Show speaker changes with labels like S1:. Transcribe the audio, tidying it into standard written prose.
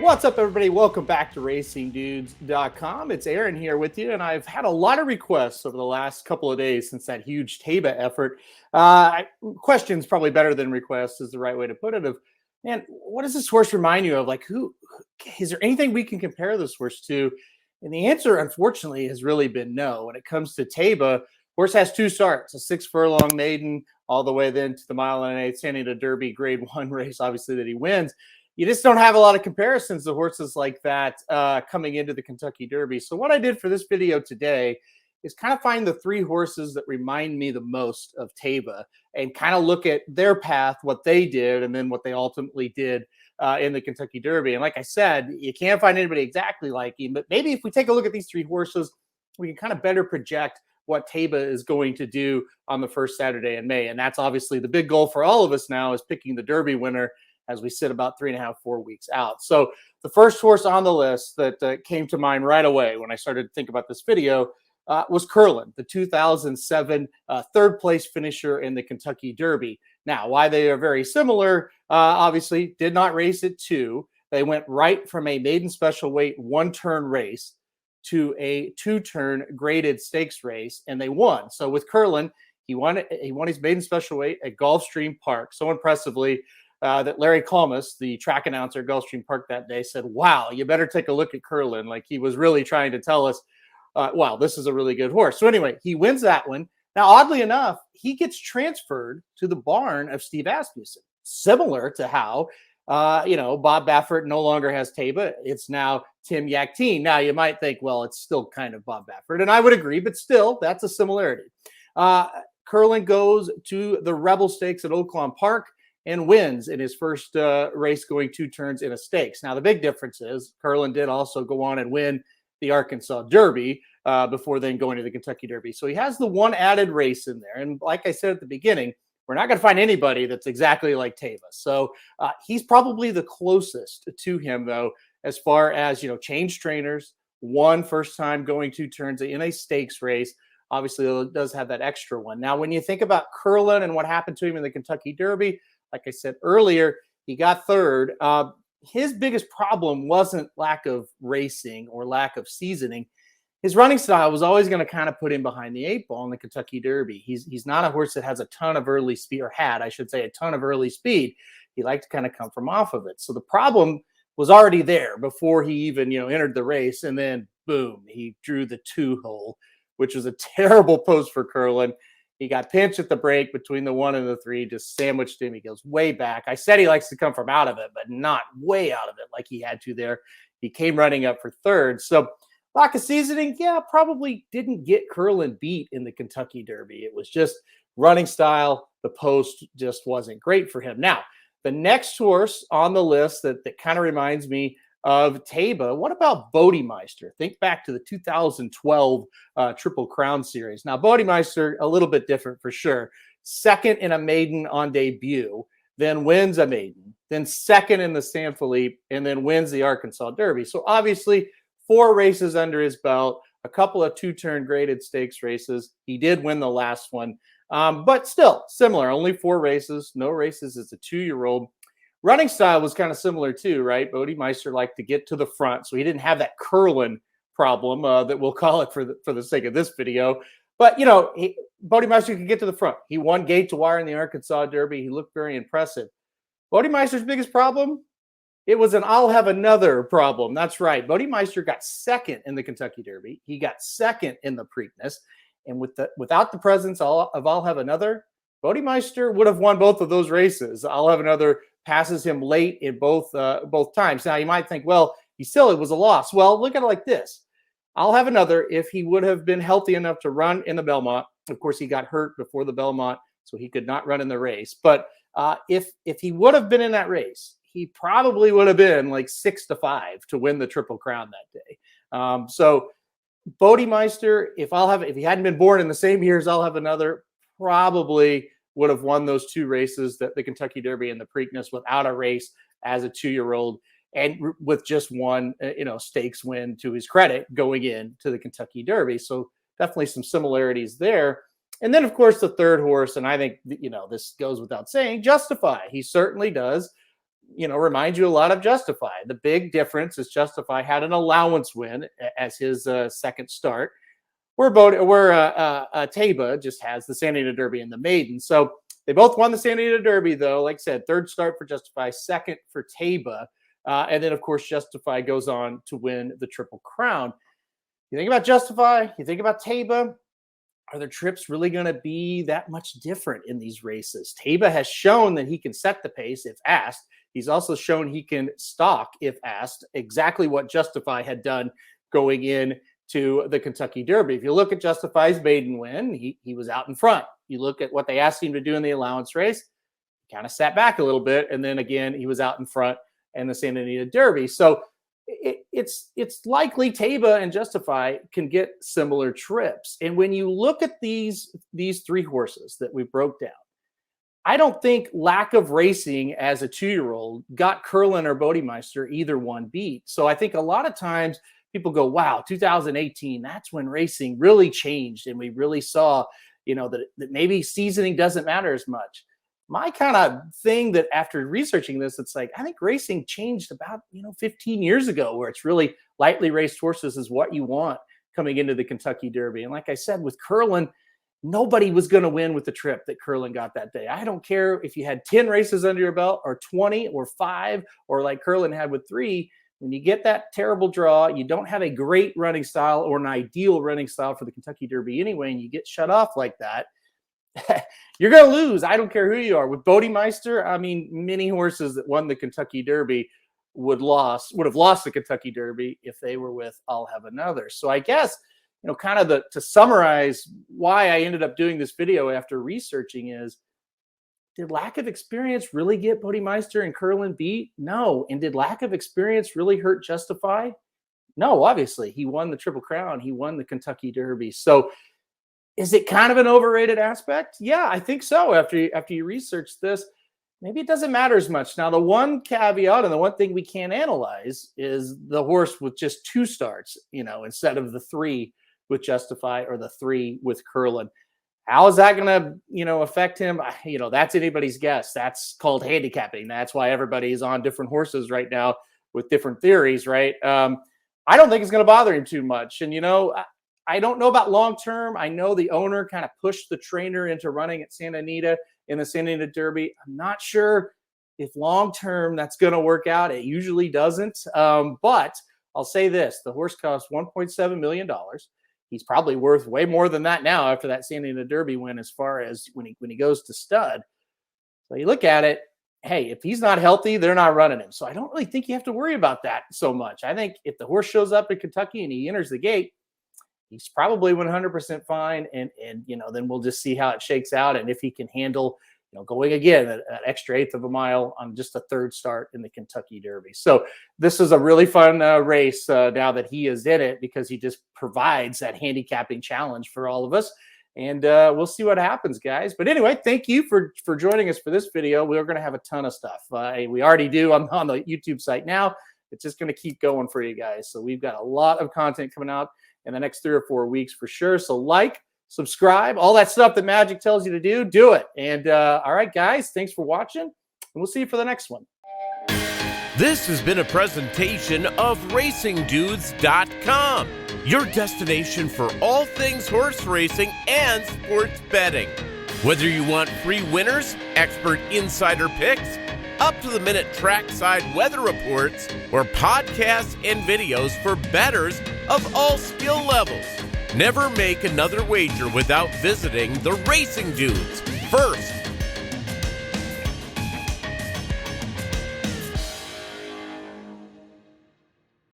S1: What's up, everybody? Welcome back to RacingDudes.com. It's Aaron here with you, and I've had a lot of requests over the last couple of days since that huge Taiba effort. Questions, probably better than requests, is the right way to put it. Of, man, what does this horse remind you of? Like, who is there anything we can compare this horse to? And the answer, unfortunately, has really been no. When it comes to Taiba, horse has two starts: a 6-furlong maiden, all the way then to the mile and an eighth standing at Derby Grade 1 race, obviously, that he wins. You just don't have a lot of comparisons to horses like that coming into the Kentucky Derby. So what I did for this video today is kind of find the three horses that remind me the most of Taiba and kind of look at their path, what they did, and then what they ultimately did in the Kentucky Derby. And like I said, you can't find anybody exactly like him, but maybe if we take a look at these three horses, we can kind of better project what Taiba is going to do on the first Saturday in May. And that's obviously the big goal for all of us now, is picking the Derby winner as we sit about 3.5, 4 weeks out. So the first horse on the list that came to mind right away when I started to think about this video was Curlin, the 2007 third place finisher in the Kentucky Derby. Now, why they are very similar, obviously did not race at 2. They went right from a maiden special weight 1-turn race to a 2-turn graded stakes race, and they won. So with Curlin, he won his maiden special weight at Gulfstream Park so impressively that Larry Kalmus, the track announcer at Gulfstream Park that day, said, "Wow, you better take a look at Curlin." Like, he was really trying to tell us, wow, this is a really good horse. So anyway, he wins that one. Now, oddly enough, he gets transferred to the barn of Steve Asmussen, similar to how, Bob Baffert no longer has Taiba. It's now Tim Yakteen. Now, you might think, well, it's still kind of Bob Baffert, and I would agree, but still, that's a similarity. Curlin goes to the Rebel Stakes at Oaklawn Park and wins in his first race, going 2 turns in a stakes. Now, the big difference is Curlin did also go on and win the Arkansas Derby before then going to the Kentucky Derby. So he has the one added race in there. And like I said at the beginning, we're not going to find anybody that's exactly like Taiba. So he's probably the closest to him, though, as far as, changed trainers, one first time going 2 turns in a stakes race. Obviously, it does have that extra one. Now, when you think about Curlin and what happened to him in the Kentucky Derby, like I said earlier, he got third. His biggest problem wasn't lack of racing or lack of seasoning. His running style was always going to kind of put him behind the 8 ball in the Kentucky Derby. He's not a horse that has a ton of early speed, or had, I should say, a ton of early speed. He liked to kind of come from off of it. So the problem was already there before he even, entered the race. And then, boom, he drew the 2-hole, which was a terrible post for Curlin. He got pinched at the break between the 1 and the 3, just sandwiched him. He goes way back. I said he likes to come from out of it, but not way out of it like he had to there. He came running up for third. So lack of seasoning, yeah, probably didn't get Curlin beat in the Kentucky Derby. It was just running style. The post just wasn't great for him. Now, the next horse on the list that kind of reminds me of Taiba, what about Bodemeister? Think back to the 2012 Triple Crown Series. Now, Bodemeister, a little bit different for sure. Second in a maiden on debut, then wins a maiden, then second in the San Felipe, and then wins the Arkansas Derby. So obviously, 4 races under his belt, a couple of 2-turn graded stakes races. He did win the last one, but still similar. Only 4 races, no races as a 2-year-old. Running style was kind of similar too, right? Bodemeister liked to get to the front, so he didn't have that Curlin problem that we'll call it for the sake of this video. But, Bodemeister could get to the front. He won gate to wire in the Arkansas Derby. He looked very impressive. Bodemeister's biggest problem, it was an I'll have another problem. That's right. Bodemeister got second in the Kentucky Derby. He got second in the Preakness. And without the presence of I'll have another, Bodemeister would have won both of those races. I'll have another passes him late in both times. Now, you might think, well, it was a loss. Well, look at it like this. I'll have another if he would have been healthy enough to run in the Belmont. Of course, he got hurt before the Belmont, so he could not run in the race. But if he would have been in that race, he probably would have been like 6-5 to win the Triple Crown that day. So Bodemeister, if he hadn't been born in the same year as I'll have another, probably would have won those 2 races, the Kentucky Derby and the Preakness, without a race as a 2-year-old, and with just one, stakes win to his credit going into the Kentucky Derby. So definitely some similarities there. And then, of course, the third horse, and I think, this goes without saying, Justify. He certainly does. remind you a lot of Justify. The big difference is Justify had an allowance win as his second start, where Taiba just has the Santa Anita Derby and the Maiden. So they both won the Santa Anita Derby, though. Like I said, third start for Justify, second for Taiba. And then, of course, Justify goes on to win the Triple Crown. You think about Justify, you think about Taiba. Are their trips really going to be that much different in these races? Taiba has shown that he can set the pace if asked. He's also shown he can stalk if asked, exactly what Justify had done going in to the Kentucky Derby. If you look at Justify's maiden win, he was out in front. You look at what they asked him to do in the allowance race, he kind of sat back a little bit, and then again, he was out in front in the Santa Anita Derby. So it's likely Taiba and Justify can get similar trips. And when you look at these three horses that we broke down, I don't think lack of racing as a 2-year-old got Curlin or Bodemeister either one beat. So I think a lot of times people go, wow, 2018, that's when racing really changed. And we really saw, that maybe seasoning doesn't matter as much. My kind of thing that after researching this, it's like, I think racing changed about, 15 years ago, where it's really lightly raced horses is what you want coming into the Kentucky Derby. And like I said, with Curlin, nobody was going to win with the trip that Curlin got that day. I don't care if you had 10 races under your belt or 20 or 5, or like Curlin had with 3. When you get that terrible draw, you don't have a great running style or an ideal running style for the Kentucky Derby anyway, and you get shut off like that, you're going to lose. I don't care who you are. With Bodemeister, I mean, many horses that won the Kentucky Derby would have lost the Kentucky Derby if they were with I'll Have Another. So I guess, kind of to summarize why I ended up doing this video after researching is, did lack of experience really get Bodemeister and Curlin beat? No. And did lack of experience really hurt Justify? No, obviously. He won the Triple Crown. He won the Kentucky Derby. So is it kind of an overrated aspect? Yeah, I think so. After you research this, maybe it doesn't matter as much. Now, the one caveat and the one thing we can't analyze is the horse with just 2 starts, instead of the 3 with Justify or the 3 with Curlin. How is that going to, affect him? That's anybody's guess. That's called handicapping. That's why everybody's on different horses right now with different theories, right? I don't think it's going to bother him too much. And, I don't know about long-term. I know the owner kind of pushed the trainer into running at Santa Anita in the Santa Anita Derby. I'm not sure if long-term that's going to work out. It usually doesn't. But I'll say this. The horse costs $1.7 million. He's probably worth way more than that now after that Santa Anita Derby win, as far as when he goes to stud. So you look at it, hey, if he's not healthy, they're not running him. So I don't really think you have to worry about that so much. I think if the horse shows up in Kentucky and he enters the gate, he's probably 100% fine. And then we'll just see how it shakes out. And if he can handle, going again an extra 1/8 of a mile on just a 3rd start in the Kentucky Derby. So this is a really fun race now that he is in it, because he just provides that handicapping challenge for all of us. And we'll see what happens, guys. But anyway, thank you for joining us for this video. We're going to have a ton of stuff. We already do on the YouTube site now. It's just going to keep going for you guys. So we've got a lot of content coming out in the next 3 or 4 weeks for sure. So subscribe, all that stuff that Magic tells you to do it. And all right, guys, thanks for watching, and we'll see you for the next one.
S2: This has been a presentation of RacingDudes.com, your destination for all things horse racing and sports betting. Whether you want free winners, expert insider picks, up-to-the-minute trackside weather reports, or podcasts and videos for bettors of all skill levels. Never make another wager without visiting the Racing Dudes. First,